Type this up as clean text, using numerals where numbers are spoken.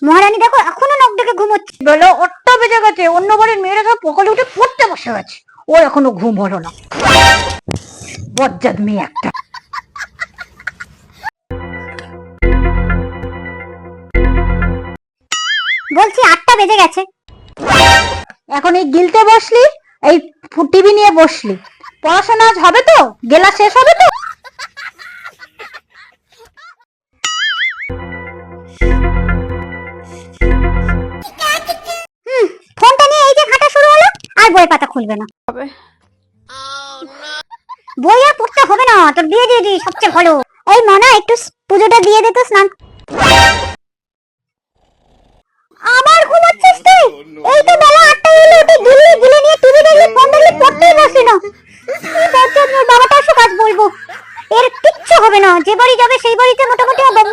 মহারানী দেখো এখনো নখ ডেকে ঘুমোচ্ছে। বেলা 8টা বেজে গেছে, অন্য বাড়ির মেয়েরা সব সকালে উঠে পড়তে বসে গেছে, ও এখনো ঘুম হলো না। বজ্জাত মেয়ে একটা। বলছি 8টা বেজে গেছে। এখন এই গিলতে বসলি, এই টিভি নিয়ে বসলি, পড়াশোনা আজ হবে তো? গেলা শেষ হবে তো? ফোনটা নিয়ে এই যে ঘাটা শুরু হলো, আর বই পাতা খুলবে না। বই আর পড়তে হবে না, তোর বিয়ে দিয়ে দিই সবচেয়ে ভালো। এই মনা একটু পুজোটা দিয়ে দে তো, স্নান। আবার ঘুমাচ্ছিস তুই? এই তো বেলা 8টা হলো, উঠে গিলে গিলে নিয়ে টিভি দেখলি, ফোন দেখলি, পড়তেই বসলি না। এই বাচ্চা, বাবাটা আসুক আজ বলবো। এর কিচ্ছু হবে না, যে বাড়ি যাবে সেই বাড়িতে মোটামুটি